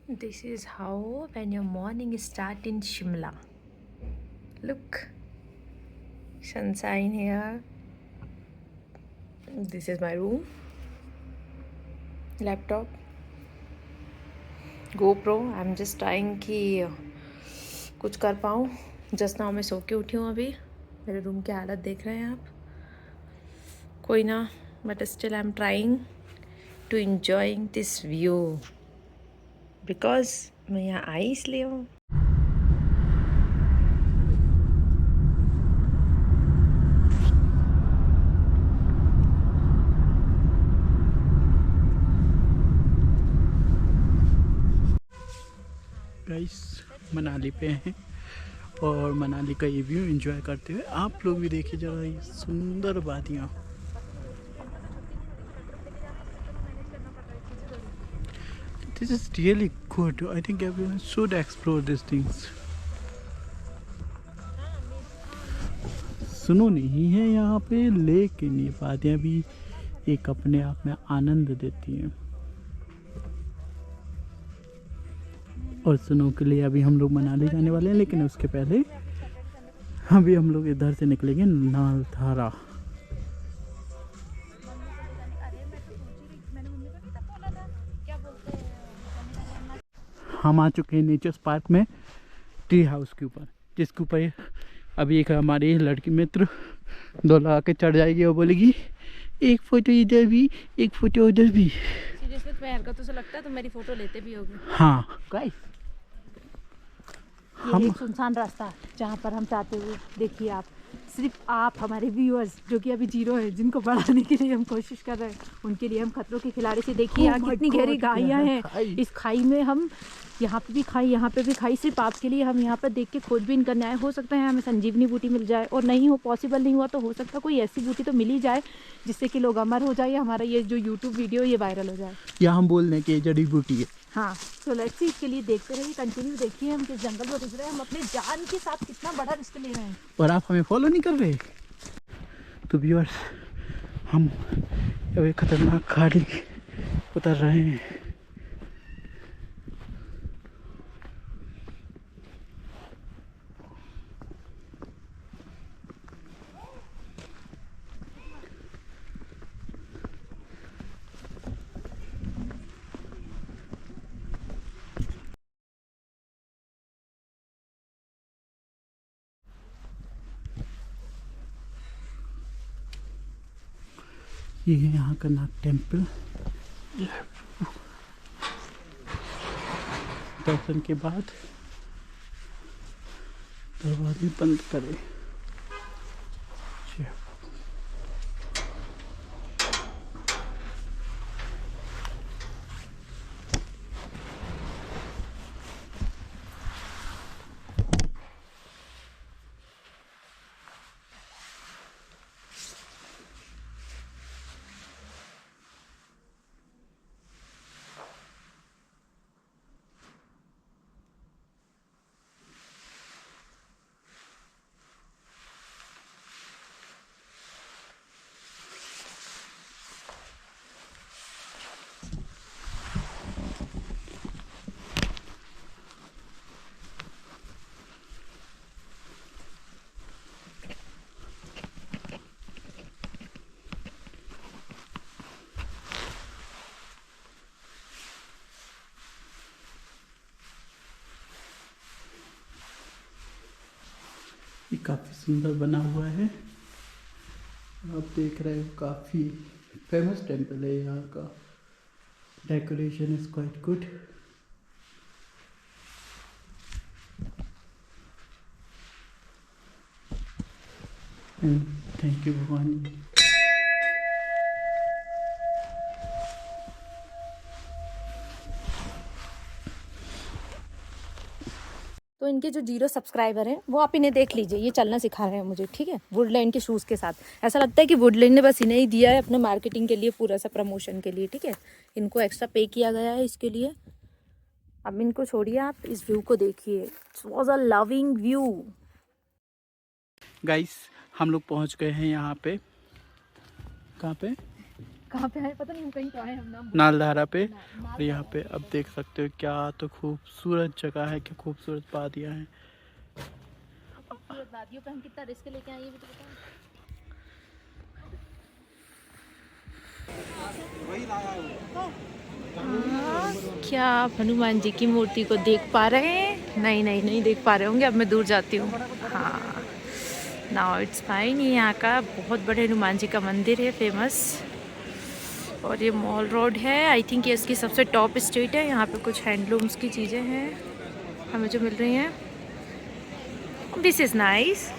This is how when your morning start in Shimla. Look, sunshine here. This is my room. Laptop. GoPro. I'm just trying कि कुछ कर पाऊँ. Just now मैं सो के उठी हूँ अभी. मेरे रूम की हालत देख रहे हैं आप. कोई ना. But still I'm trying to enjoying this view. Because मैं यहाँ आई इसलिए हूँ. गाइस मनाली पे हैं और मनाली का ये व्यू एंजॉय करते हुए आप लोग भी देखिए जरा ये सुंदर वादियाँ. This is really good. I think everyone should explore this things. सुनो नहीं है यहाँ पे, लेकिन ये वादियाँ भी एक अपने आप में आनंद देती हैं. और सुनो के लिए अभी हम लोग मनाली जाने वाले हैं, लेकिन उसके पहले अभी हम लोग इधर से निकलेंगे नालथारा. हम आ चुके हैं नेचर्स पार्क में, ट्री हाउस के ऊपर, जिसके ऊपर अभी एक हमारी लड़की मित्र दो लगा के चढ़ जाएगी और बोलेगी एक फोटो इधर भी एक फोटो उधर भी. सीरियसली तुम्हें हरकतों से लगता है तुम मेरी फोटो लेते भी होगे. हाँ गाइस, ये एक सुनसान रास्ता जहाँ पर हम चाहते हुए देखिए आप, सिर्फ आप हमारे व्यूअर्स जो कि अभी जीरो है, जिनको बढ़ाने के लिए हम कोशिश कर रहे हैं, उनके लिए हम खतरों के खिलाड़ी से देखिए यहाँ कितनी गहरी खाइयाँ हैं. इस खाई में हम यहाँ पे भी खाई, यहाँ पे भी खाई, सिर्फ आपके लिए हम यहाँ पर देख के खोजबीन करने आए. हो सकता है हमें संजीवनी बूटी मिल जाए, और नहीं हो पॉसिबल नहीं हुआ तो हो सकता है कोई ऐसी बूटी तो मिल ही जाए जिससे कि लोग अमर हो जाए, हमारा ये जो यूट्यूब वीडियो ये वायरल हो जाए. या हम बोल दें कि ये जड़ी बूटी है. हाँ, तो लेट्स सी. इसके लिए देखते रहिए, कंटिन्यू देखिए हम किस जंगल में घुस रहे हैं. हम अपने जान के साथ कितना बड़ा रिस्क ले रहे हैं. और आप हमें फॉलो नहीं कर रहे. तो व्यूअर्स, हम अभी खतरनाक खाड़ी उतर रहे हैं. ये है यहाँ का नाग टेम्पल. दर्शन के बाद दरवाजे बंद करें. ये काफ़ी सुंदर बना हुआ है. आप देख रहे हो काफ़ी फेमस टेम्पल है यहाँ का. Decoration is quite good. Thank you Bhavani. तो इनके जो 0 सब्सक्राइबर हैं वो आप इन्हें देख लीजिए, ये चलना सिखा रहे हैं मुझे, ठीक है, वुडलैंड के शूज़ के साथ. ऐसा लगता है कि वुडलैंड ने बस इन्हें ही दिया है अपने मार्केटिंग के लिए, पूरा सा प्रमोशन के लिए, ठीक है. इनको एक्स्ट्रा पे किया गया है इसके लिए. अब इनको छोड़िए, आप इस व्यू को देखिए. It was a loving view. Guys, हम लोग पहुँच गए हैं यहाँ पे. कहाँ पे? कहाँ पे आए पता नहीं, हम कहीं तो आए, हम नाम नालधारा पे। और यहाँ पे अब देख सकते हो क्या तो खूबसूरत जगह है, क्या खूबसूरत वादियाँ हैं। खूबसूरत वादियों पे हम कितना रिस्क लेके आए ये भी तो बताओ। क्या आप हनुमान जी की मूर्ति को देख पा रहे हैं? नहीं नहीं नहीं देख पा रहे होंगे, अब मैं दूर जाती हूँ। हाँ, नाउ इट्स फाइन। ये यहाँ का बहुत बड़े हनुमान जी का मंदिर है, फेमस। और ये मॉल रोड है, आई थिंक ये इसकी सबसे टॉप स्ट्रीट है। यहाँ पे कुछ हैंडलूम्स की चीज़ें हैं हमें जो मिल रही हैं। This is nice.